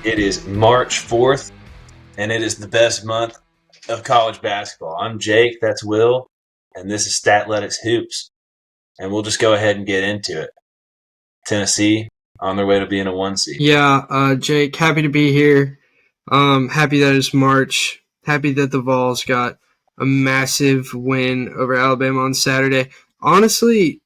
It is March 4th, and it is the best month of college basketball. I'm Jake, that's Will, and this is Statletics Hoops. And we'll just go ahead and get into it. Tennessee on their way to being a 1 seed. Yeah, Jake, happy to be here. Happy that it's March. Happy that the Vols got a massive win over Alabama on Saturday. Honestly,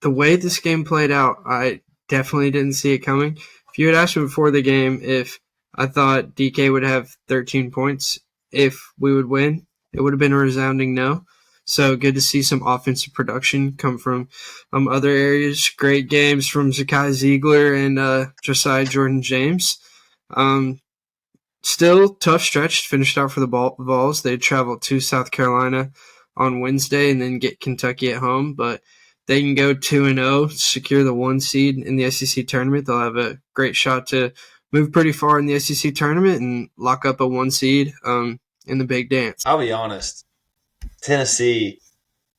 the way this game played out, I definitely didn't see it coming. If you had asked me before the game if I thought DK would have 13 points, if we would win, it would have been a resounding no. So good to see some offensive production come from other areas. Great games from Zakai Ziegler and Josiah Jordan-James. Still tough stretch finished out for the Vols. They traveled to South Carolina on Wednesday and then get Kentucky at home, but they can go 2-0, secure the 1 seed in the SEC tournament. They'll have a great shot to move pretty far in the SEC tournament and lock up a 1 seed in the big dance. I'll be honest, Tennessee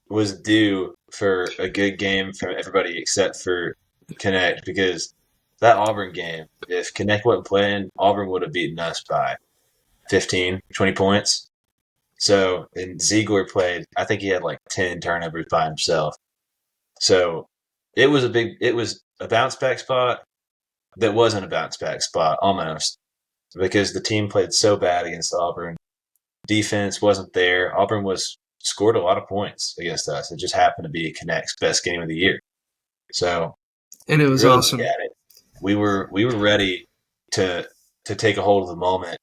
was due for a good game from everybody except for Connect, because that Auburn game, if Connect wasn't playing, Auburn would have beaten us by 15, 20 points. So, and Ziegler played, I think he had like 10 turnovers by himself. So it was a bounce back spot that wasn't a bounce back spot almost, because the team played so bad against Auburn. Defense wasn't there. Auburn scored a lot of points against us. It just happened to be Connect's best game of the year. So, and it was really awesome. We were ready to take a hold of the moment,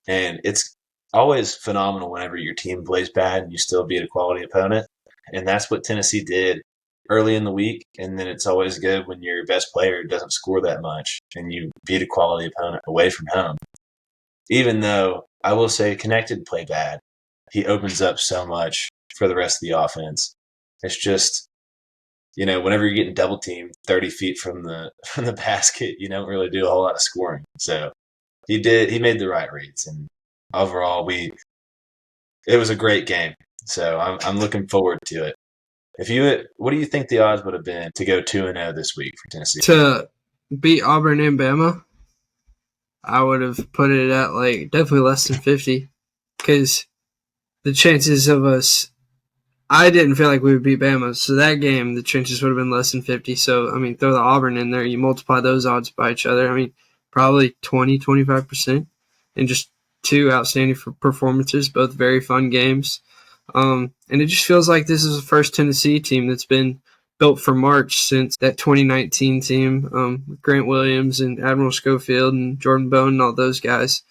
and it's always phenomenal whenever your team plays bad and you still beat a quality opponent, and that's what Tennessee did early in the week. And then it's always good when your best player doesn't score that much and you beat a quality opponent away from home. Even though I will say Connected play bad, he opens up so much for the rest of the offense. It's just, whenever you're getting double teamed 30 feet from the basket, you don't really do a whole lot of scoring. So he made the right reads, and overall it was a great game. So I'm looking forward to it. What do you think the odds would have been to go 2-0 this week for Tennessee? To beat Auburn and Bama, I would have put it at definitely less than 50, because the chances of us, I didn't feel like we would beat Bama. So that game, the chances would have been less than 50. So, throw the Auburn in there, you multiply those odds by each other. Probably 20, 25%, and just two outstanding performances, both very fun games. And it just feels like this is the first Tennessee team that's been built for March since that 2019 team with Grant Williams and Admiral Schofield and Jordan Bone and all those guys.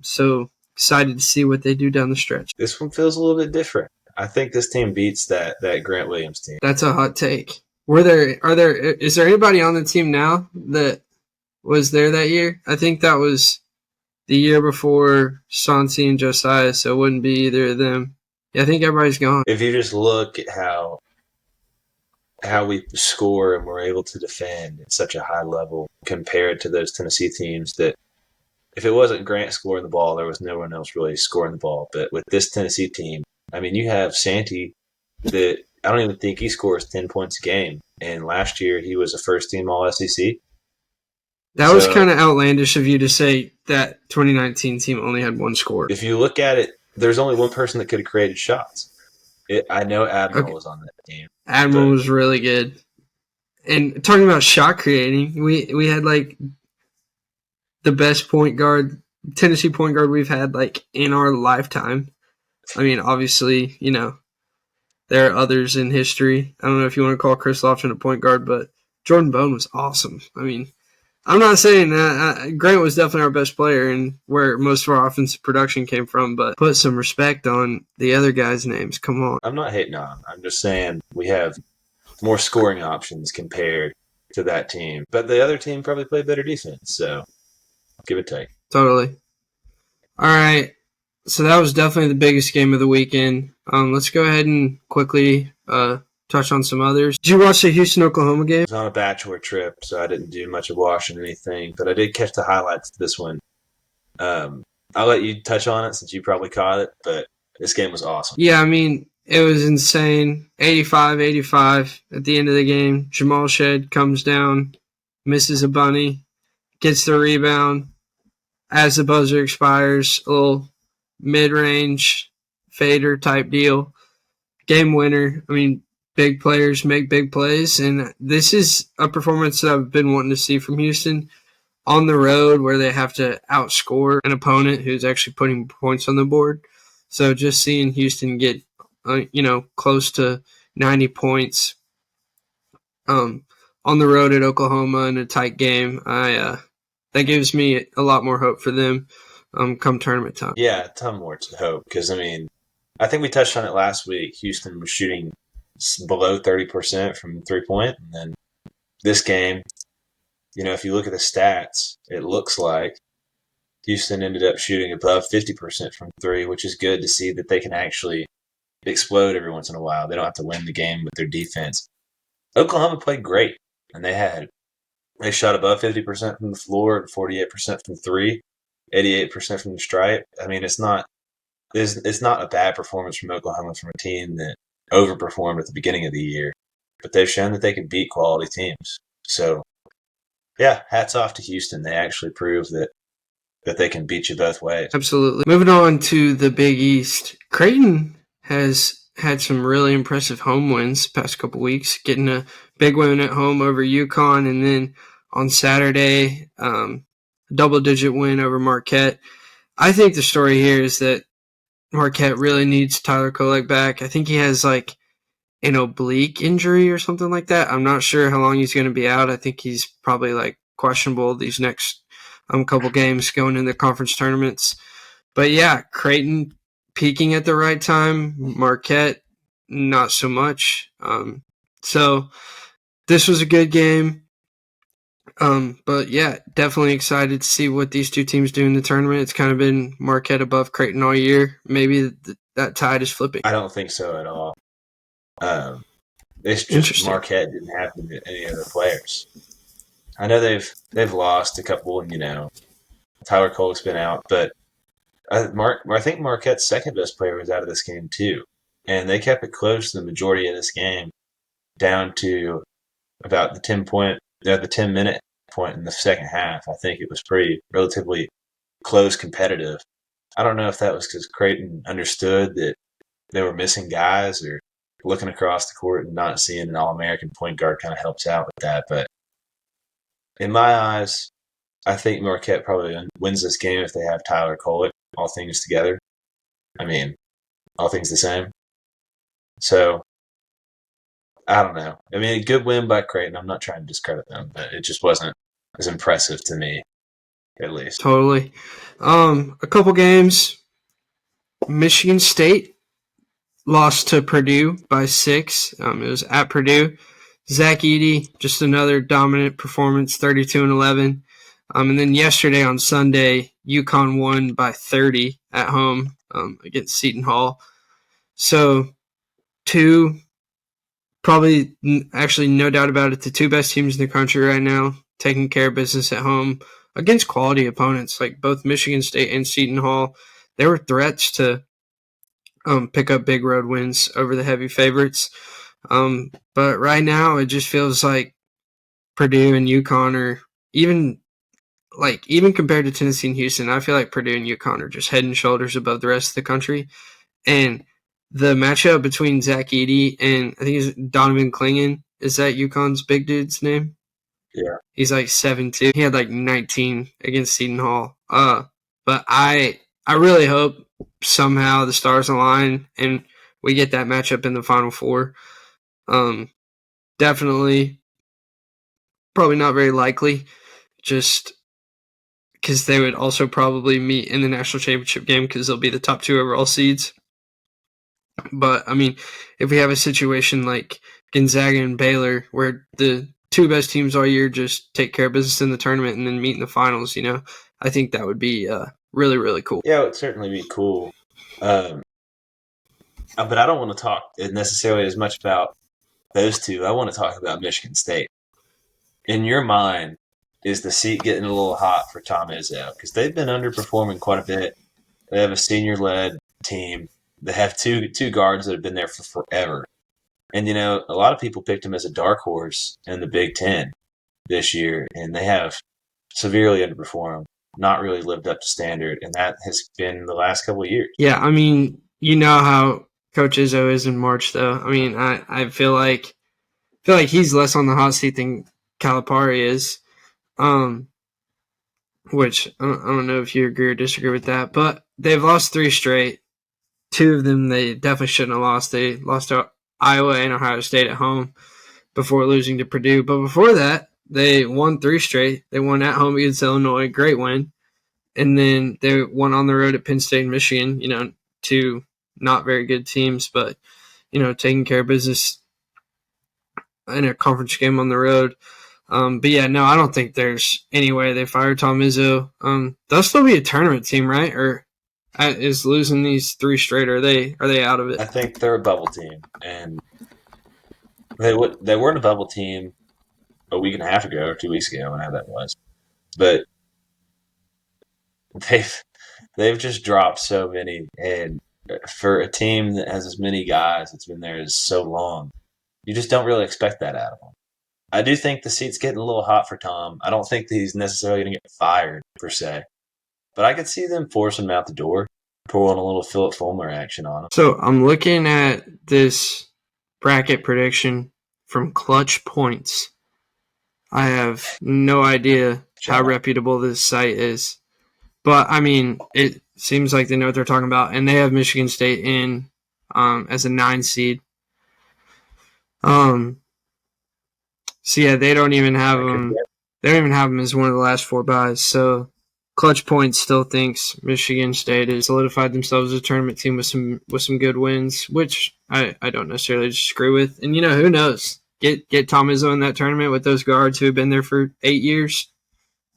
So excited to see what they do down the stretch. This one feels a little bit different. I think this team beats that Grant Williams team. That's a hot take. Is there anybody on the team now that was there that year? I think that was the year before Santi and Josiah, so it wouldn't be either of them. Yeah, I think everybody's gone. If you just look at how we score and we're able to defend at such a high level compared to those Tennessee teams, that if it wasn't Grant scoring the ball, there was no one else really scoring the ball. But with this Tennessee team, you have Santi that I don't even think he scores 10 points a game. And last year he was a first-team All-SEC. That was kind of outlandish of you to say that 2019 team only had one score. If you look at it, there's only one person that could have created shots. I know Admiral was on that team. Admiral was really good. And talking about shot creating, we had the best Tennessee point guard we've had in our lifetime. Obviously, there are others in history. I don't know if you want to call Chris Lofton a point guard, but Jordan Bone was awesome. I'm not saying that. Grant was definitely our best player and where most of our offensive production came from, but put some respect on the other guys' names. Come on. I'm not hating on him. I'm just saying we have more scoring options compared to that team. But the other team probably played better defense, so give or take. Totally. All right. So that was definitely the biggest game of the weekend. Let's go ahead and quickly touch on some others. Did you watch the Houston-Oklahoma game? I was on a bachelor trip, so I didn't do much of watching anything, but I did catch the highlights of this one. I'll let you touch on it since you probably caught it, but this game was awesome. Yeah, it was insane. 85-85 at the end of the game. Jamal Shed comes down, misses a bunny, gets the rebound as the buzzer expires, a little mid-range fader type deal. Game winner. I mean, big players make big plays, and this is a performance that I've been wanting to see from Houston on the road where they have to outscore an opponent who's actually putting points on the board. So just seeing Houston get, close to 90 points on the road at Oklahoma in a tight game, that gives me a lot more hope for them come tournament time. Yeah, a ton more to hope because, I mean, I think we touched on it last week. Houston was shooting below 30% from three-point, and then this game, if you look at the stats, it looks like Houston ended up shooting above 50% from three, which is good to see that they can actually explode every once in a while. They don't have to win the game with their defense. Oklahoma played great, and they shot above 50% from the floor, 48% from three, 88% from the stripe. I mean, it's not a bad performance from Oklahoma from a team that overperformed at the beginning of the year, but they've shown that they can beat quality teams. So, yeah, hats off to Houston. They actually proved that they can beat you both ways. Absolutely. Moving on to the Big East, Creighton has had some really impressive home wins the past couple weeks, getting a big win at home over UConn, and then on Saturday, double-digit win over Marquette. I think the story here is that Marquette really needs Tyler Kolek back. I think he has like an oblique injury or something like that. I'm not sure how long he's going to be out. I think he's probably like questionable these next couple games going into the conference tournaments. But yeah, Creighton peaking at the right time. Marquette, not so much. So this was a good game. But yeah, definitely excited to see what these two teams do in the tournament. It's kind of been Marquette above Creighton all year. Maybe that tide is flipping. I don't think so at all. It's just Marquette didn't have any other players. I know they've lost a couple, and Tyler Kolek's been out, but I think Marquette's second best player was out of this game too, and they kept it close the majority of this game, down to about the 10-minute point in the second half. I think it was pretty relatively close, competitive. I don't know if that was because Creighton understood that they were missing guys, or looking across the court and not seeing an All-American point guard kind of helps out with that. But in my eyes, I think Marquette probably wins this game if they have Tyler Kolek, all things together. I mean, all things the same. So, I don't know. I mean, a good win by Creighton. I'm not trying to discredit them, but it just wasn't as impressive to me, at least. Totally. A couple games. Michigan State lost to Purdue by 6. It was at Purdue. Zach Edey, just another dominant performance, 32-11. And then yesterday on Sunday, UConn won by 30 at home against Seton Hall. So probably actually no doubt about it, the two best teams in the country right now, taking care of business at home against quality opponents like both Michigan State and Seton Hall. They were threats to pick up big road wins over the heavy favorites. But right now it just feels like Purdue and UConn are even compared to Tennessee and Houston, I feel like Purdue and UConn are just head and shoulders above the rest of the country. And the matchup between Zach Edey and I think it's Donovan Clingan, is that UConn's big dude's name? Yeah. He's like 7'2". He had like 19 against Seton Hall. But I really hope somehow the stars align and we get that matchup in the Final Four. Definitely, probably not very likely, just because they would also probably meet in the national championship game because they'll be the top 2 overall seeds. But, I mean, if we have a situation like Gonzaga and Baylor where the two best teams all year just take care of business in the tournament and then meet in the finals, I think that would be really, really cool. Yeah, it would certainly be cool. But I don't want to talk necessarily as much about those two. I want to talk about Michigan State. In your mind, is the seat getting a little hot for Tom Izzo? Because they've been underperforming quite a bit. They have a senior-led team. They have two guards that have been there for forever. And, a lot of people picked them as a dark horse in the Big Ten this year. And they have severely underperformed, not really lived up to standard, and that has been the last couple of years. Yeah, I mean, you know how Coach Izzo is in March, though. I mean, I feel like he's less on the hot seat than Calipari is. Which I don't know if you agree or disagree with that, but they've lost 3 straight. 2 of them they definitely shouldn't have lost. They lost to Iowa and Ohio State at home before losing to Purdue. But before that, they won 3 straight. They won at home against Illinois, great win. And then they won on the road at Penn State and Michigan, 2 not very good teams, but, taking care of business in a conference game on the road. But yeah, no, I don't think there's any way they fire Tom Izzo. They'll still be a tournament team, right? Or is losing these 3 straight? Are they out of it? I think they're a bubble team, and they weren't a bubble team a week and a half ago or 2 weeks ago, whenever that was. But they've just dropped so many, and for a team that has as many guys that's been there so long, you just don't really expect that out of them. I do think the seat's getting a little hot for Tom. I don't think that he's necessarily going to get fired, per se. But I could see them forcing him out the door, pulling a little Philip Fulmer action on him. So I'm looking at this bracket prediction from Clutch Points. I have no idea how reputable this site is. But, I mean, it seems like they know what they're talking about. And they have Michigan State in as a 9 seed. So yeah, they don't even have them. They don't even have them as one of the last 4 buys. So Clutch Points still thinks Michigan State has solidified themselves as a tournament team with some good wins, which I don't necessarily disagree with. And who knows? Get Tom Izzo in that tournament with those guards who have been there for 8 years.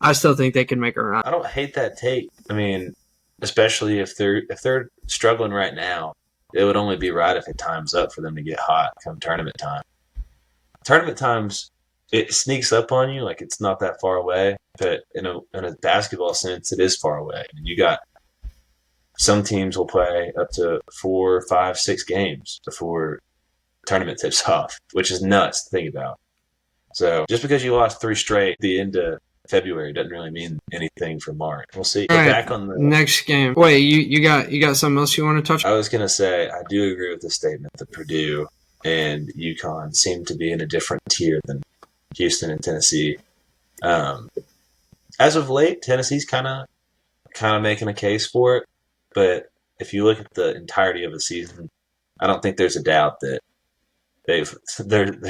I still think they can make a run. I don't hate that take. I mean, especially if they're struggling right now, it would only be right if it times up for them to get hot come tournament time. Tournament times, it sneaks up on you like it's not that far away, but in a basketball sense, it is far away. And you got some teams will play up to 4, 5, 6 games before tournament tips off, which is nuts to think about. So just because you lost 3 straight at the end of February doesn't really mean anything for March. We'll see. All right, back on the next game. Wait, you got something else you want to touch on? I was gonna say I do agree with the statement that Purdue and UConn seem to be in a different tier than Houston and Tennessee. As of late, Tennessee's kind of making a case for it, but if you look at the entirety of the season, I don't think there's a doubt that they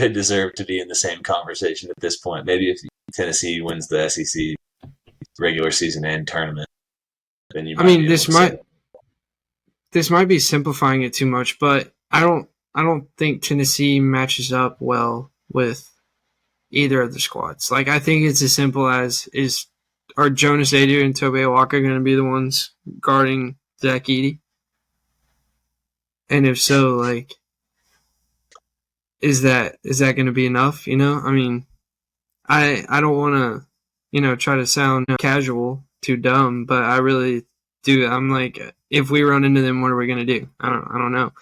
deserve to be in the same conversation at this point. Maybe if Tennessee wins the SEC regular season and tournament, then you. This might be simplifying it too much, but I don't think Tennessee matches up well with either of the squads. Like, I think it's as simple as are Jonas Adu and Tobey Walker going to be the ones guarding Zach Edey? And if so, like, is that going to be enough? I mean, I don't want to, try to sound casual, too dumb, but I really do. I'm like, if we run into them, what are we going to do? I don't know.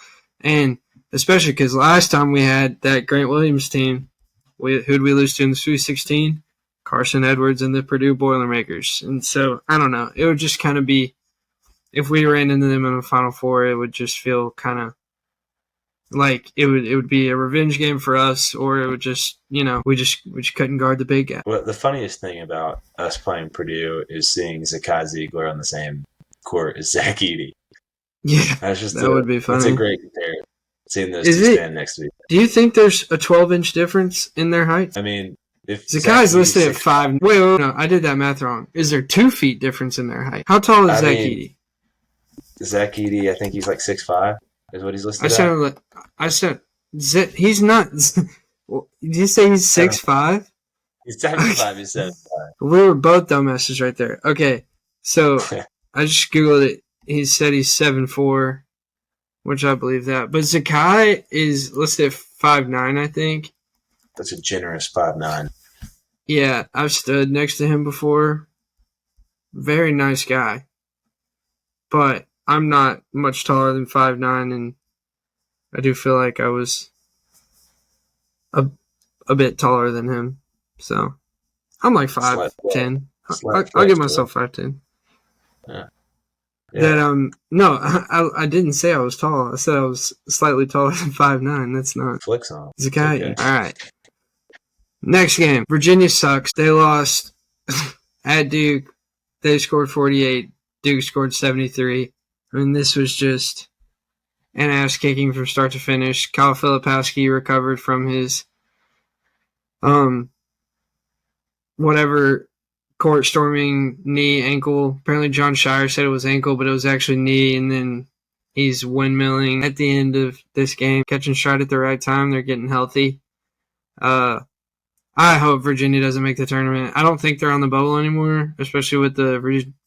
And especially because last time we had that Grant Williams team, who'd we lose to in the Sweet 16? Carson Edwards and the Purdue Boilermakers. And so, I don't know. It would just kind of be, if we ran into them in the Final Four, it would just feel kind of like it would be a revenge game for us, or it would just, we just couldn't guard the big guy. Well, the funniest thing about us playing Purdue is seeing Zakai Ziegler on the same court as Zach Edey. Yeah, that would be funny. It's a great comparison. Seeing those two stand next to each other. Do you think there's a 12-inch difference in their height? I mean, if Zakai's listed at 5. Wait, no, I did that math wrong. Is there 2 feet difference in their height? How tall is Zach Edey? Zach Edey, I think he's like 6'5", is what he's listed at. He's not. Did you say he's 6'5"? He's 7'5", he's 7'5". We were both dumbasses right there. Okay, so I just Googled it. He said he's 7'4", which I believe that. But Zakai is listed at 5'9", I think. That's a generous 5'9". Yeah, I've stood next to him before. Very nice guy. But I'm not much taller than 5'9", and I do feel like I was a bit taller than him. So I'm like 5'10". I'll give myself 5'10". Yeah. That no, I didn't say I was tall. I said I was slightly taller than 5'9". That's not. Flicks on. It's okay. All right. Next game, Virginia sucks. They lost at Duke. They scored 48. Duke scored 73. I mean, this was just an ass kicking from start to finish. Kyle Filipowski recovered from his whatever court storming knee ankle. Apparently John Shire said it was ankle, but it was actually knee, and then he's windmilling at the end of this game, catching stride at the right time. They're getting healthy. I hope Virginia doesn't make the tournament. I don't think they're on the bubble anymore, especially with the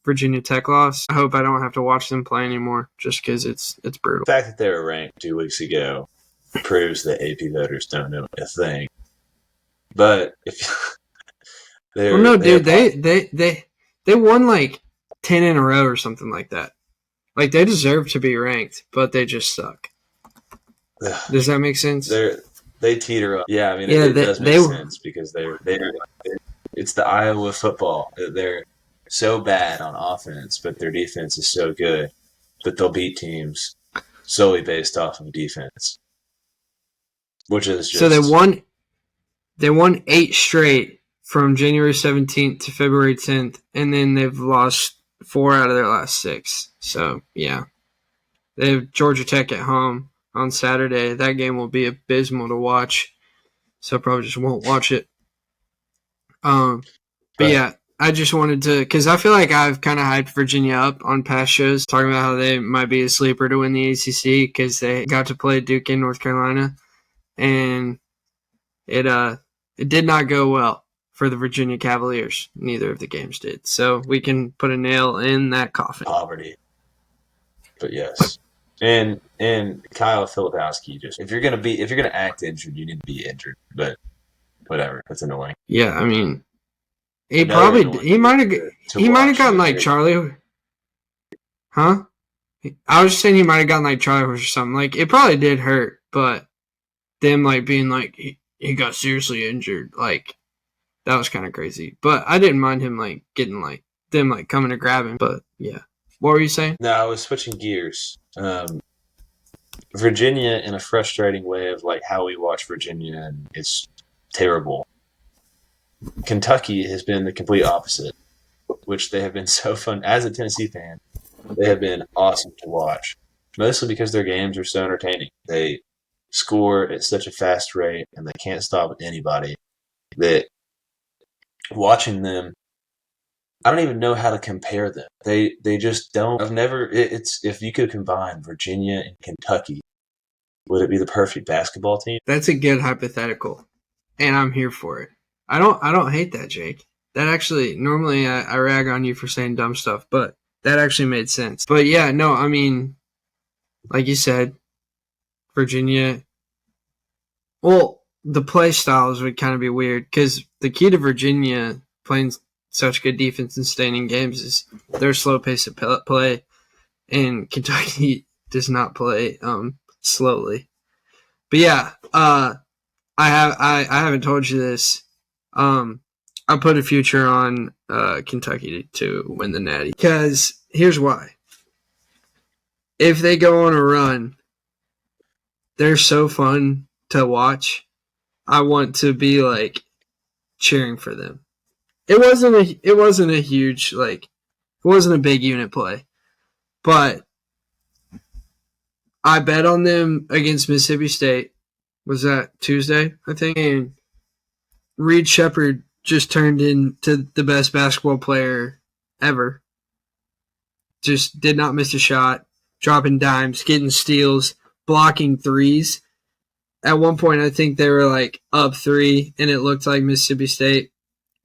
Virginia Tech loss. I hope I don't have to watch them play anymore just because it's brutal. The fact that they were ranked 2 weeks ago proves that AP voters don't know a thing. But if well, no, dude, they won like 10 in a row or something like that. Like, they deserve to be ranked, but they just suck. Does that make sense? They teeter up. Yeah, I mean, it does make sense because they're it's the Iowa football. They're so bad on offense, but their defense is so good that they'll beat teams solely based off of defense, which is just... So they won 8 straight from January 17th to February 10th, and then they've lost 4 out of their last 6. So, yeah. They have Georgia Tech at home on Saturday. That game will be abysmal to watch, so I probably just won't watch it. But yeah, I just wanted to, because I feel like I've kind of hyped Virginia up on past shows, talking about how they might be a sleeper to win the ACC because they got to play Duke in North Carolina, and it did not go well for the Virginia Cavaliers. Neither of the games did, so we can put a nail in that coffin. Poverty, but yes. And Kyle Filipowski, just if you're gonna act injured, you need to be injured. But whatever, that's annoying. Yeah, I mean, he might have gotten like Charlie, huh? I was just saying he might have gotten like Charlie horse or something. Like, it probably did hurt, but them like being like he got seriously injured, like that was kind of crazy. But I didn't mind him like getting like them like coming to grab him. But yeah, what were you saying? No, I was switching gears. Virginia, in a frustrating way of like how we watch Virginia, and it's terrible. Kentucky has been the complete opposite, which they have been so fun. As a Tennessee fan, they have been awesome to watch, mostly because their games are so entertaining. They score at such a fast rate, and they can't stop anybody. That watching them, I don't even know how to compare them. They just don't. It's if you could combine Virginia and Kentucky, would it be the perfect basketball team? That's a good hypothetical, and I'm here for it. I don't hate that, Jake. That actually, normally I rag on you for saying dumb stuff, but that actually made sense. But yeah, no, I mean, like you said, Virginia. Well, the play styles would kind of be weird because the key to Virginia playing such good defense and staying in games is their slow pace of play, and Kentucky does not play slowly. But yeah, I haven't told you this. I put a future on Kentucky to win the Natty because here's why. If they go on a run, they're so fun to watch. I want to be like cheering for them. It wasn't a huge, like, it wasn't a big unit play, but I bet on them against Mississippi State. Was that Tuesday, I think? And Reed Shepherd just turned into the best basketball player ever. Just did not miss a shot, dropping dimes, getting steals, blocking threes. At one point, I think they were like up 3, and it looked like Mississippi State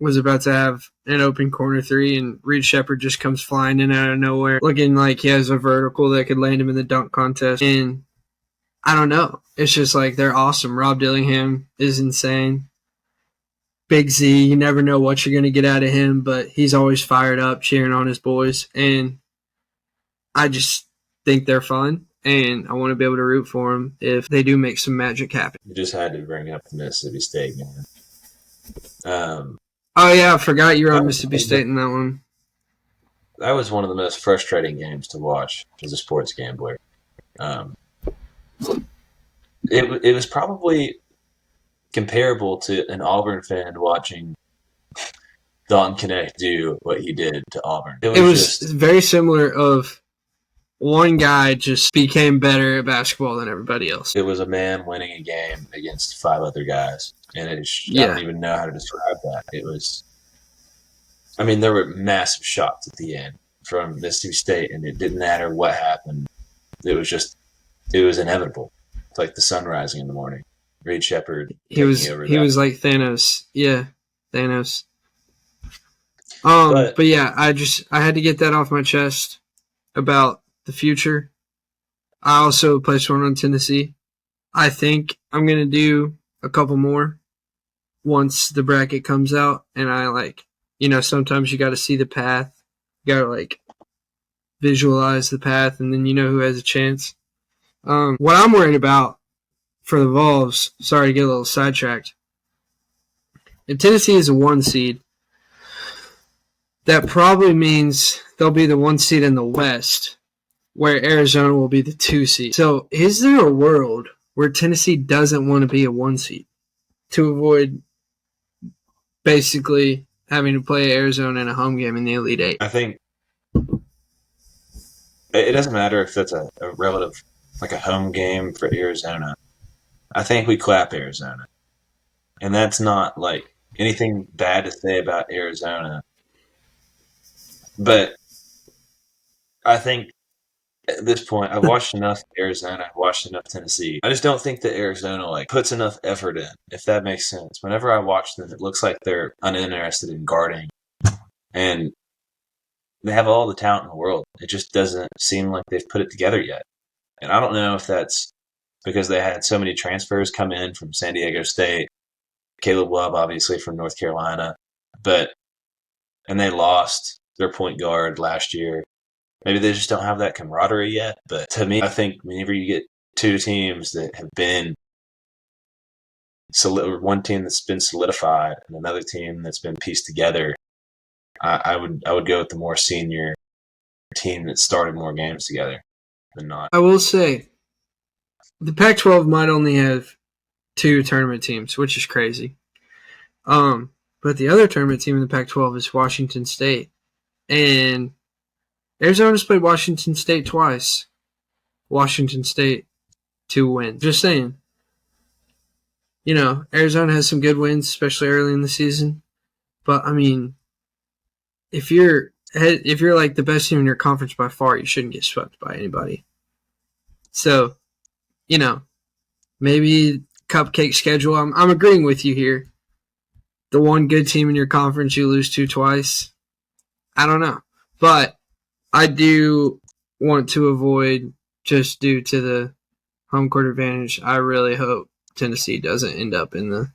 was about to have an open corner 3, and Reed Shepherd just comes flying in out of nowhere, looking like he has a vertical that could land him in the dunk contest. And I don't know. It's just like they're awesome. Rob Dillingham is insane. Big Z, you never know what you're going to get out of him, but he's always fired up, cheering on his boys. And I just think they're fun, and I want to be able to root for them if they do make some magic happen. You just had to bring up the Mississippi State game. Oh yeah, I forgot you were on That was, Mississippi State in that one. that was one of the most frustrating games to watch as a sports gambler. Um, it was probably comparable to an Auburn fan watching Don Connect do what he did to Auburn. It It was was just very similar. Of one guy just became better at basketball than everybody else. it was a man winning a game against 5 other guys, and I don't Yeah, even know how to describe that. It was. I mean, there were massive shots at the end from Mississippi State, and it didn't matter what happened. It was just, it was inevitable. It's like the sun rising in the morning. Reed Shepard taking over he that. was like Thanos. Yeah, Thanos. But But yeah, I had to get that off my chest about the future. I also placed one on Tennessee. I think I'm gonna do a couple more once the bracket comes out, and I sometimes you got to see the path. You got to visualize the path, and then you know who has a chance. What I'm worried about for the Vols, sorry to get a little sidetracked. If Tennessee is a 1 seed, that probably means they'll be the 1 seed in the West, where Arizona will be the 2 seed. So is there a world where Tennessee doesn't want to be a 1 seed to avoid basically having to play Arizona in a home game in the Elite Eight? I think it doesn't matter if that's a relative, like a home game for Arizona. I think we clap Arizona. And that's not like anything bad to say about Arizona. But I think at this point, I've watched enough Arizona, I've watched enough Tennessee. I just don't think that Arizona puts enough effort in, if that makes sense. Whenever I watch them, it looks like they're uninterested in guarding. And they have all the talent in the world. It just doesn't seem like they've put it together yet. And I don't know if that's because they had so many transfers come in from San Diego State, Caleb Love, obviously, from North Carolina, and they lost their point guard last year. Maybe they just don't have that camaraderie yet. But to me, I think whenever you get 2 teams that have been one team that's been solidified and another team that's been pieced together, I would go with the more senior team that started more games together than not. I will say the Pac-12 might only have 2 tournament teams, which is crazy. But the other tournament team in the Pac-12 is Washington State, and Arizona's played Washington State twice. Washington State 2 wins. Just saying. Arizona has some good wins, especially early in the season. But I mean, if you're like the best team in your conference by far, you shouldn't get swept by anybody. So, maybe cupcake schedule. I'm agreeing with you here. The one good team in your conference you lose to twice. I don't know. But I do want to avoid, just due to the home court advantage, I really hope Tennessee doesn't end up in the,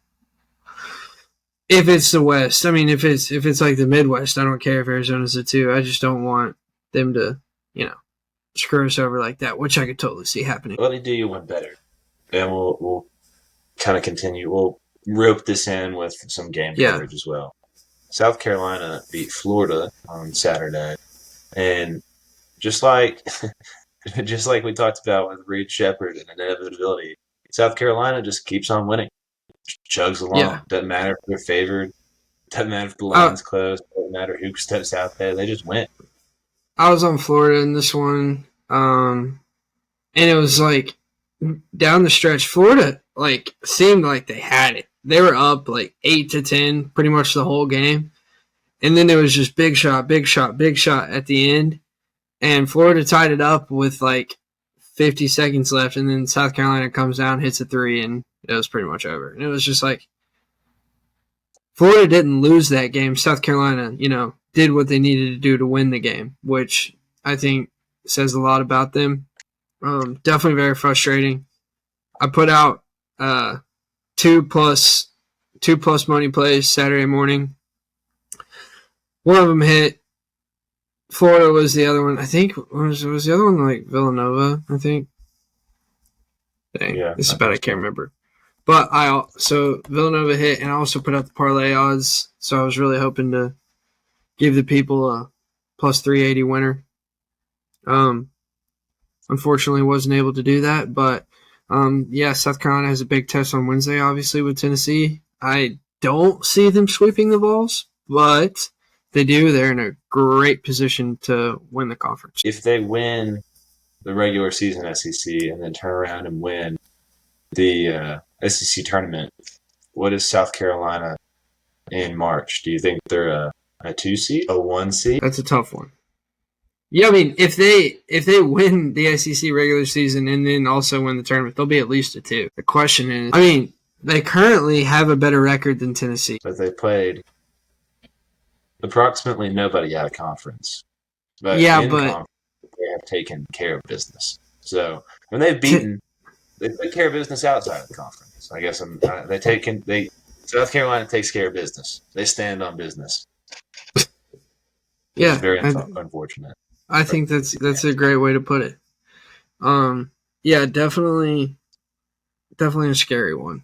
if it's the West. I mean, if it's like the Midwest, I don't care if Arizona's a 2. I just don't want them to, screw us over like that, which I could totally see happening. Let me do you one better, and we'll kind of continue. We'll rope this in with some game coverage as well. South Carolina beat Florida on Saturday, and just like we talked about with Reed Shepard and inevitability, South Carolina just keeps on winning, just chugs along. Yeah. Doesn't matter if they're favored, doesn't matter if the line's close, doesn't matter who steps out there, they just win. I was on Florida in this one, and it was like down the stretch, Florida seemed like they had it. They were up 8-10 pretty much the whole game, and then there was just big shot at the end, and Florida tied it up with 50 seconds left, and then South Carolina comes down, hits a 3, and it was pretty much over. And it was just Florida didn't lose that game. South Carolina, did what they needed to do to win the game, which I think says a lot about them. Definitely very frustrating. I put out 2 plus money plays Saturday morning. One of them hit. Florida was the other one. I think was the other one Villanova. I think. Dang, Yeah, this is bad. I can't remember. But so Villanova hit, and I also put out the parlay odds. So I was really hoping to give the people a plus 380 winner. Unfortunately, wasn't able to do that. But yeah, South Carolina has a big test on Wednesday, obviously with Tennessee. I don't see them sweeping the Vols, but they do. They're in a great position to win the conference. If they win the regular season SEC and then turn around and win the SEC tournament, what is South Carolina in March? Do you think they're a 2 seed, a 1 seed? That's a tough one. Yeah, I mean, if they win the SEC regular season and then also win the tournament, they'll be at least a 2. The question is, I mean, they currently have a better record than Tennessee. But they played approximately nobody out of conference. But conference, they have taken care of business. So when they've beaten, they take care of business outside of the conference. I guess South Carolina takes care of business. They stand on business. Yeah, it's very unfortunate. I think that's a great way to put it. Yeah, definitely a scary one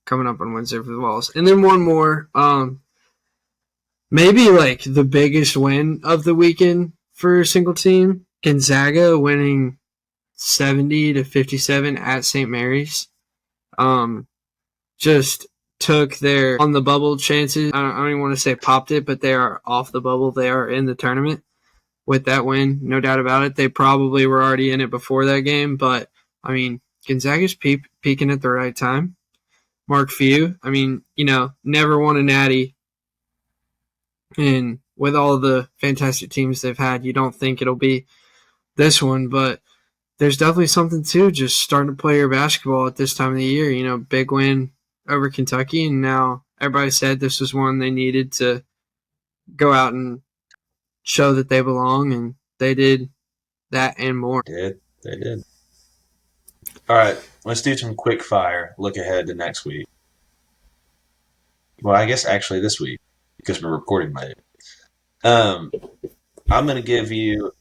coming up on Wednesday for the Vols. And then one more, maybe like the biggest win of the weekend for a single team, Gonzaga winning 70-57 at St. Mary's. Just took their on the bubble chances. I don't even want to say popped it, but they are off the bubble. They are in the tournament with that win, no doubt about it. They probably were already in it before that game, but I mean, Gonzaga's peaking at the right time. Mark Few, I mean, never won a natty, and with all the fantastic teams they've had, you don't think it'll be this one, but there's definitely something to just starting to play your basketball at this time of the year. Big win over Kentucky, and now everybody said this was one they needed to go out and show that they belong, and they did that and more. They did. All right, let's do some quick fire. Look ahead to next week. Well, I guess actually this week because we're recording late. I'm going to give you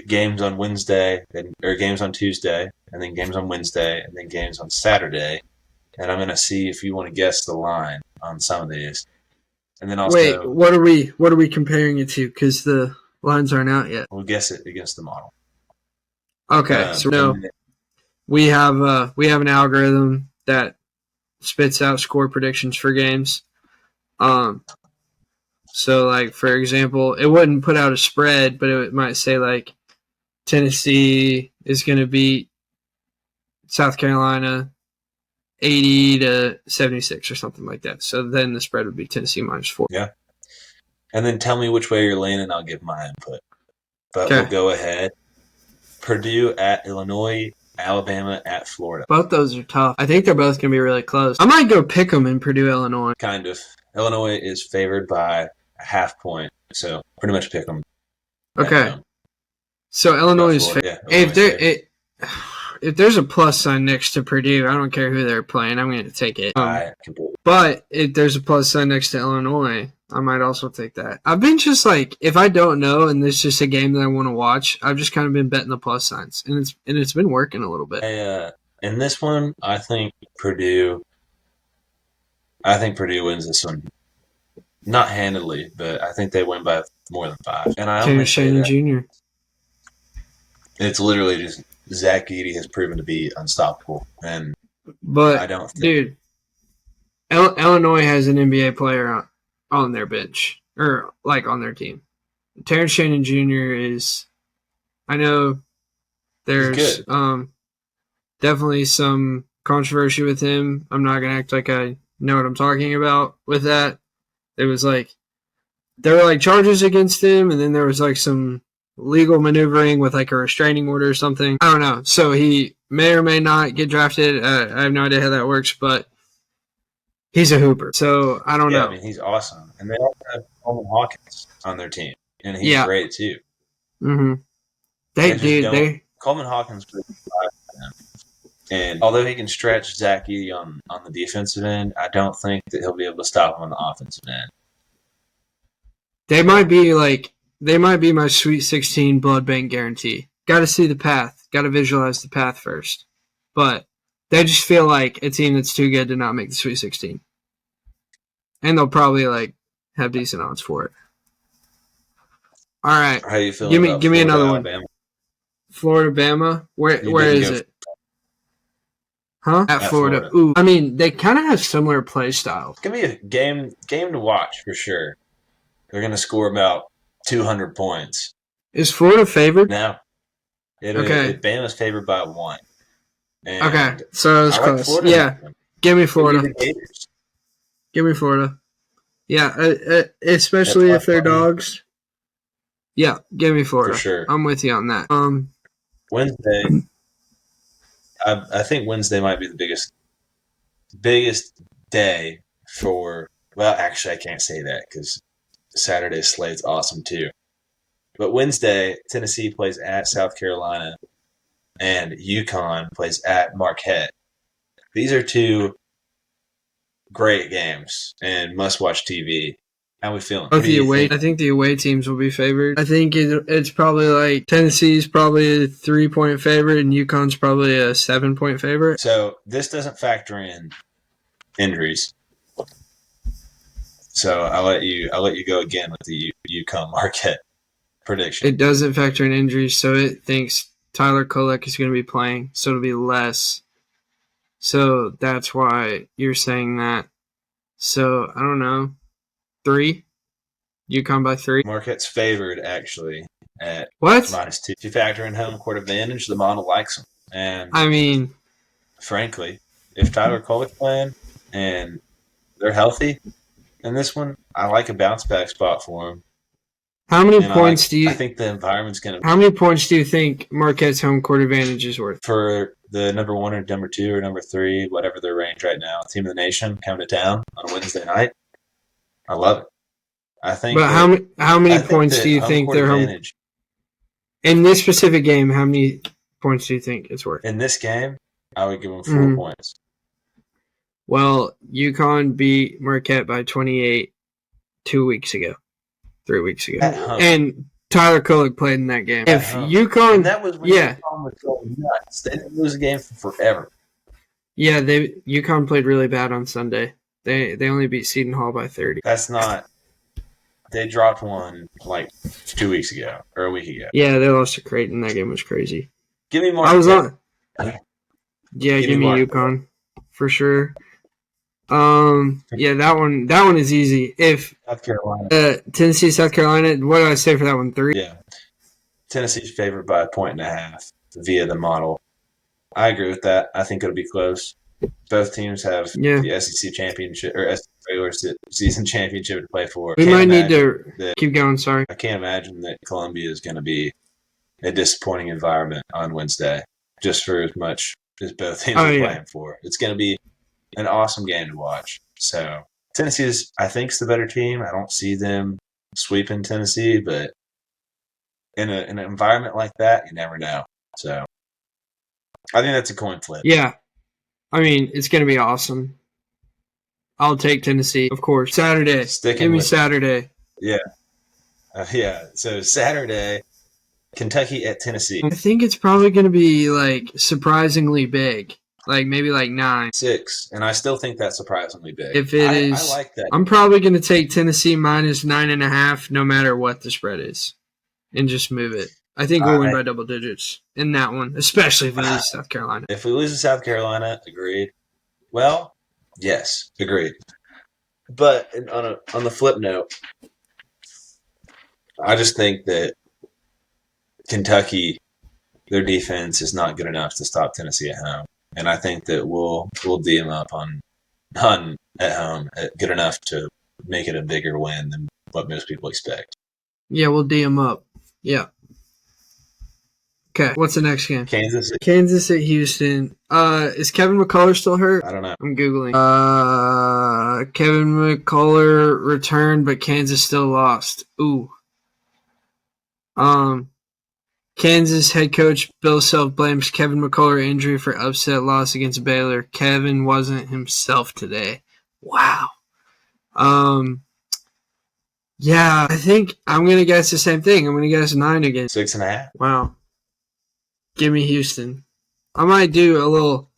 games on Wednesday or games on Tuesday, and then games on Wednesday, and then games on Saturday, and I'm going to see if you want to guess the line on some of these. And then also, wait, what are we comparing it to? Because the lines aren't out yet. We'll guess it against the model. Okay, so we have an algorithm that spits out score predictions for games. So like for example, it wouldn't put out a spread, but it might say like Tennessee is going to beat South Carolina 80-76 or something like that. So then the spread would be Tennessee -4. Yeah. And then tell me which way you're leaning, I'll give my input. But We'll go ahead. Purdue at Illinois, Alabama at Florida. Both those are tough. I think they're both going to be really close. I might go pick them in Purdue, Illinois. Kind of. Illinois is favored by a half point, so pretty much pick them. Okay. So Illinois is favored. If there's a plus sign next to Purdue, I don't care who they're playing. I'm going to take it. But if there's a plus sign next to Illinois, I might also take that. I've been just like, if I don't know and there's just a game that I want to watch, I've just kind of been betting the plus signs, and it's been working a little bit. In this one, I think Purdue wins this one. Not handily, but I think they win by more than 5. And I only say that Jr. It's literally just Zach Edey has proven to be unstoppable, I don't think. Dude, Illinois has an NBA player on their bench, or like on their team. Terrence Shannon Jr. is, I know there's definitely some controversy with him. I'm not going to act like I know what I'm talking about with that. It was like, there were like charges against him, and then there was like some legal maneuvering with like a restraining order or something. I don't know. So he may or may not get drafted. I have no idea how that works, but he's a hooper. So I don't know. I mean, he's awesome. And they also have Coleman Hawkins on their team, and he's great too. Mm-hmm. Coleman Hawkins really them. And although he can stretch Zach Edey on the defensive end, I don't think that he'll be able to stop him on the offensive end. They might be my Sweet 16 blood bank guarantee. Got to see the path. Got to visualize the path first. But They just feel like a team that's too good to not make the Sweet 16. And they'll probably like have decent odds for it. All right. How are you feeling about give me Florida, another Alabama? one. Florida, Bama. Where is it? Huh? At Florida. Ooh. I mean, they kind of have similar play styles. It's gonna be a game to watch for sure. They're gonna score about 200 points. Is Florida favored? No. Bama's favored by 1. And okay, so it's close. Florida. Yeah, give me Florida. Give me Florida. Yeah, especially if they're dogs. Yeah, give me Florida. For sure. I'm with you on that. Wednesday. I think Wednesday might be the biggest day for. Well, actually, I can't say that because Saturday's slate's awesome too. But Wednesday, Tennessee plays at South Carolina, and UConn plays at Marquette. These are 2 great games and must-watch TV. How are we feeling? I think the away teams will be favored. I think it's probably like Tennessee's probably a 3-point favorite and UConn's probably a 7-point favorite. So this doesn't factor in injuries. So I'll let you go again with the UConn Marquette prediction. It doesn't factor in injuries, so it thinks Tyler Kolek is going to be playing, so it'll be less. So that's why you're saying that. So I don't know. 3? UConn by 3? Marquette's favored, actually, at what? -2. If you factor in home court advantage, the model likes them. And I mean, frankly, if Tyler Kolek's playing and they're healthy in this one, I like a bounce-back spot for him. How many points I think the environment's going to... How many points do you think Marquette's home court advantage is worth? For the number 1 or number 2 or number 3, whatever their range right now, team of the nation coming to town on a Wednesday night, I love it. I think. But how many points do you think they're home? In this specific game, how many points do you think it's worth? In this game, I would give them 4 points. Well, UConn beat Marquette by 28 3 weeks ago. And Tyler Kolek played in that game. If UConn, and that was when UConn was going nuts. They didn't lose a game for forever. Yeah, UConn played really bad on Sunday. They only beat Seton Hall by 30. That's not. They dropped one like 2 weeks ago or a week ago. Yeah, they lost to Creighton. That game was crazy. Give me more. I was on. Yeah, give me UConn for sure. Yeah, that one is easy. If South Carolina, Tennessee, South Carolina, what did I say for that one? 3. Yeah, Tennessee's favored by 1.5 via the model. I agree with that. I think it'll be close. Both teams have the SEC championship or regular season championship to play for. We might need to keep going. Sorry, I can't imagine that Columbia is going to be a disappointing environment on Wednesday, just for as much as both teams are playing for. It's going to be an awesome game to watch. So Tennessee is, I think, is the better team. I don't see them sweeping Tennessee, but in an environment like that, you never know. So I think that's a coin flip. Yeah. I mean, it's going to be awesome. I'll take Tennessee, of course. Saturday. Give me Saturday. Yeah. So Saturday, Kentucky at Tennessee. I think it's probably going to be, like, surprisingly big. Like, maybe, like, 9. 6. And I still think that's surprisingly big. If it is, I like that. I'm probably going to take Tennessee minus 9.5 no matter what the spread is. And just move it. I think we'll win by double digits in that one, especially if we lose South Carolina. If we lose to South Carolina, agreed. Well, yes, agreed. But on the flip note, I just think that Kentucky, their defense is not good enough to stop Tennessee at home, and I think that we'll D them up on at home good enough to make it a bigger win than what most people expect. Yeah, we'll D them up. Yeah. Okay, what's the next game? Kansas at Houston. Is Kevin McCullough still hurt? I don't know. I'm Googling. Kevin McCullough returned, but Kansas still lost. Ooh. Kansas head coach Bill Self blames Kevin McCullough injury for upset loss against Baylor. Kevin wasn't himself today. Wow. Yeah, I think I'm going to guess the same thing. I'm going to guess 9 again. 6.5. Wow. Give me Houston. I might do a little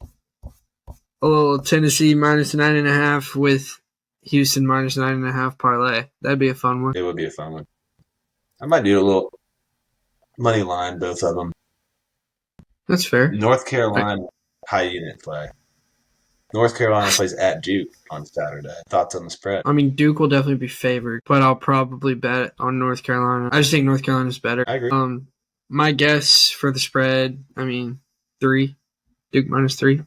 a little Tennessee minus 9.5 with Houston minus 9.5 parlay. That'd be a fun one. It would be a fun one. I might do a little money line, both of them. That's fair. North Carolina, high unit play. North Carolina plays at Duke on Saturday. Thoughts on the spread? I mean, Duke will definitely be favored, but I'll probably bet on North Carolina. I just think North Carolina's better. I agree. My guess for the spread, 3. Duke minus 3.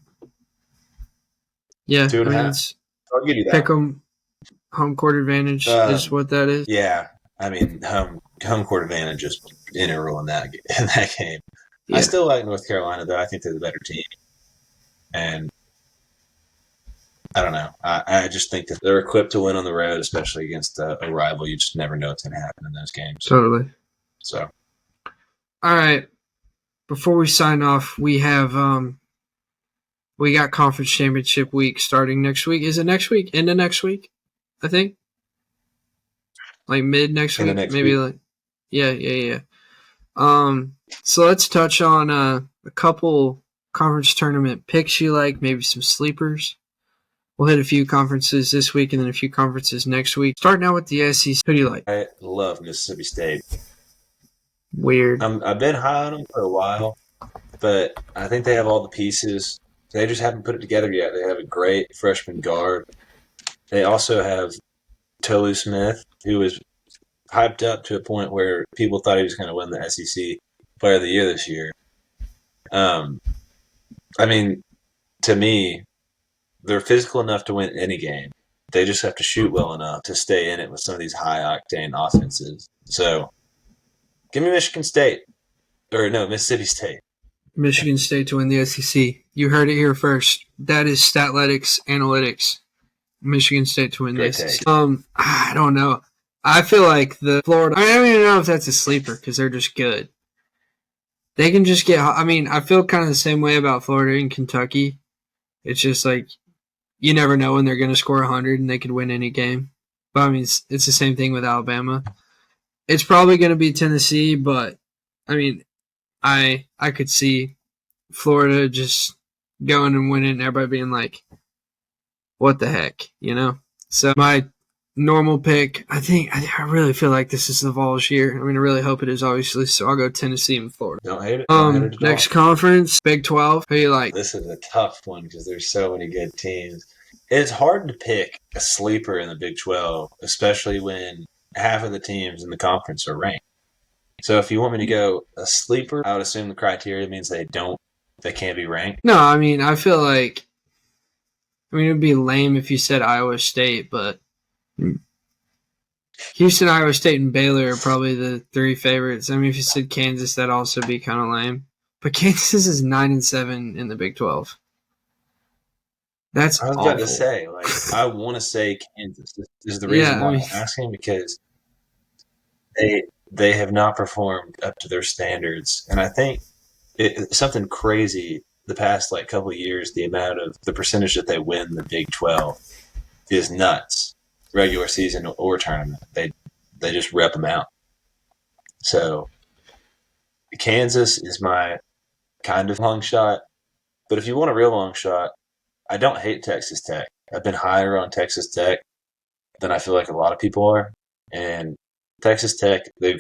Yeah, 2.5. I'll give you that. Pick 'em. Home court advantage is what that is. Yeah, I mean, home court advantage is integral in that game. Yeah. I still like North Carolina, though. I think they're the better team. And I don't know. I just think that they're equipped to win on the road, especially against a rival. You just never know what's going to happen in those games. Totally. So, all right. Before we sign off, we have we got conference championship week starting next week. Is it next week? Into next week, I think. Like mid next week, maybe. Like yeah. So let's touch on a couple conference tournament picks you like, maybe some sleepers. We'll hit a few conferences this week and then a few conferences next week. Starting out with the SEC, who do you like? I love Mississippi State. Weird. I've been high on them for a while, but I think they have all the pieces. They just haven't put it together yet. They have a great freshman guard. They also have Tolu Smith, who was hyped up to a point where people thought he was going to win the SEC Player of the Year this year. I mean, to me, they're physical enough to win any game. They just have to shoot well enough to stay in it with some of these high-octane offenses. So, give me Michigan State. Or, no, Mississippi State. Michigan State to win the SEC. You heard it here first. That is Statletics Analytics. Michigan State to win the SEC. I don't know. I feel like the Florida – I don't even know if that's a sleeper because they're just good. They can just get – I mean, I feel kind of the same way about Florida and Kentucky. It's just like you never know when they're going to score 100 and they could win any game. But, I mean, it's the same thing with Alabama. It's probably going to be Tennessee, but, I mean, I could see Florida just going and winning and everybody being like, what the heck, you know? So my normal pick, I really feel like this is the Vols year. I mean, I really hope it is, obviously. So I'll go Tennessee and Florida. Don't hate it. Don't hate it next conference, Big 12. Who you like? This is a tough one because there's so many good teams. It's hard to pick a sleeper in the Big 12, especially when half of the teams in the conference are ranked. So if you want me to go a sleeper, I would assume the criteria means they can't be ranked. No, I mean, I feel like, it would be lame if you said Iowa State, but Houston, Iowa State, and Baylor are probably the 3 favorites. I mean, if you said Kansas, that'd also be kind of lame. But Kansas is 9-7 in the Big 12. That's awful. I was about to say, I want to say Kansas. This is the reason why I'm asking, because they have not performed up to their standards. And I think it's something crazy the past couple of years, the percentage that they win the Big 12 is nuts. Regular season or tournament. They just rep them out. So Kansas is my kind of long shot. But if you want a real long shot, I don't hate Texas Tech. I've been higher on Texas Tech than I feel like a lot of people are. And Texas Tech, they've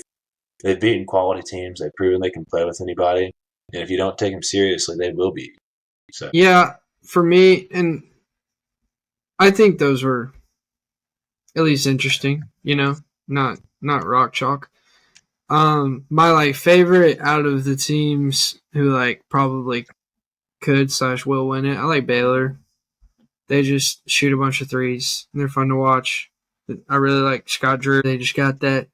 beaten quality teams. They've proven they can play with anybody. And if you don't take them seriously, they will beat you. So. Yeah, for me, and I think those were at least interesting, not rock chalk. My favorite out of the teams who probably could / will win it, I like Baylor. They just shoot a bunch of threes and they're fun to watch. I really like Scott Drew. They just got that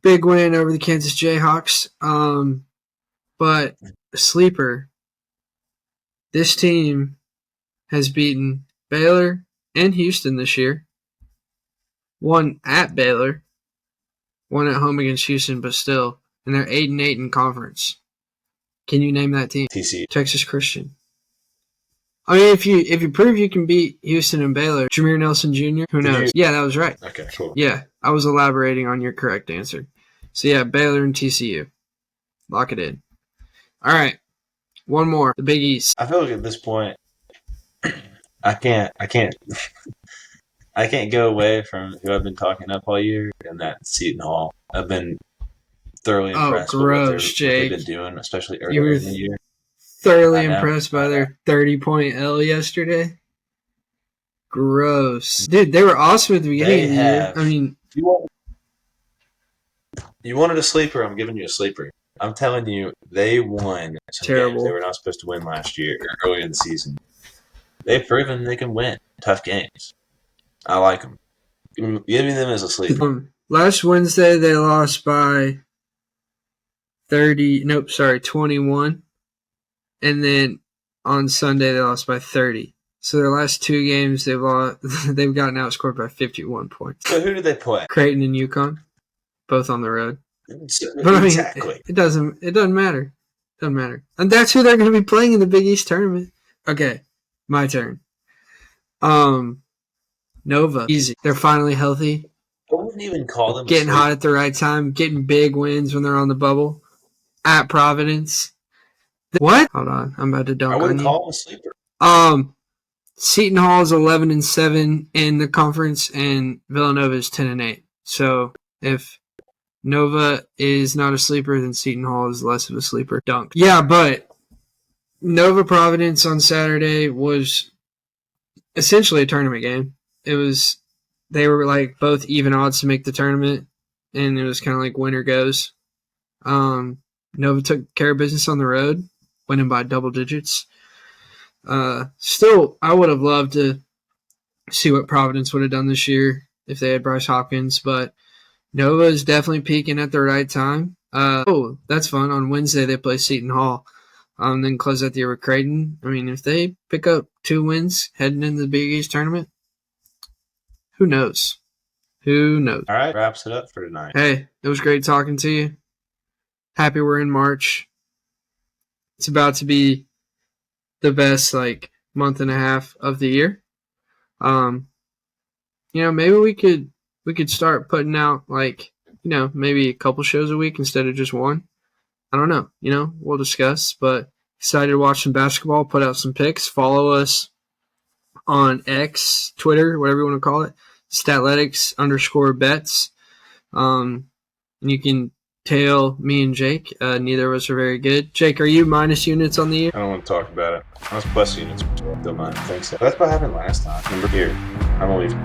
big win over the Kansas Jayhawks. But sleeper, this team has beaten Baylor and Houston this year. One at Baylor, one at home against Houston, but still, and they're 8-8 in conference. Can you name that team? TCU. Texas Christian. I mean, if you prove you can beat Houston and Baylor, Jameer Nelson Jr., who knows? Yeah, that was right. Okay, cool. Yeah, I was elaborating on your correct answer. So yeah, Baylor and TCU. Lock it in. All right, one more. The Big East. I feel like at this point, I can't I can't go away from who I've been talking up all year, and that's Seton Hall. I've been thoroughly Oh, impressed with gross, what they've Jake. been doing, especially You earlier were in the year. thoroughly I know. impressed by their 30-point L yesterday. Gross. Dude, they were awesome at the beginning They of the year. have. I mean, You wanted a sleeper. I'm giving you a sleeper. I'm telling you, they won some games they terrible. were not supposed to win last year or earlier in the season. They've proven they can win tough games. I like them. Giving them as a sleeper. Last Wednesday, they lost by 30. Nope, sorry, 21. And then on Sunday, they lost by 30. So their last two games, they've gotten outscored by 51 points. So who did they play? Creighton and UConn, both on the road. But exactly. It doesn't matter. It doesn't matter. And that's who they're going to be playing in the Big East tournament. Okay, my turn. Nova, easy. They're finally healthy. I wouldn't even call them getting hot at the right time, getting big wins when they're on the bubble. At Providence. What? Hold on, I'm about to dunk on you. I wouldn't call them a sleeper. Seton Hall is 11-7 in the conference, and Villanova is 10-8. So if Nova is not a sleeper, then Seton Hall is less of a sleeper. Dunk. Yeah, but Nova Providence on Saturday was essentially a tournament game. They were like both even odds to make the tournament, and it was kind of like winner goes. Nova took care of business on the road, winning by double digits. Still, I would have loved to see what Providence would have done this year if they had Bryce Hopkins, but Nova is definitely peaking at the right time. That's fun. On Wednesday, they play Seton Hall. Then close out the year with Creighton. I mean, if they pick up 2 wins heading into the Big East tournament, who knows? Who knows? All right, wraps it up for tonight. Hey, it was great talking to you. Happy we're in March. It's about to be the best month and a half of the year. Maybe we could start putting out maybe a couple shows a week instead of just one. I don't know. We'll discuss, but excited to watch some basketball, put out some picks. Follow us on X, Twitter, whatever you want to call it, Statletics_bets. And you can tail me and Jake. Neither of us are very good. Jake, are you minus units on the year? I don't want to talk about it. I was plus units. Don't mind. Thanks. That's what happened last time. Remember here. I'm a leave.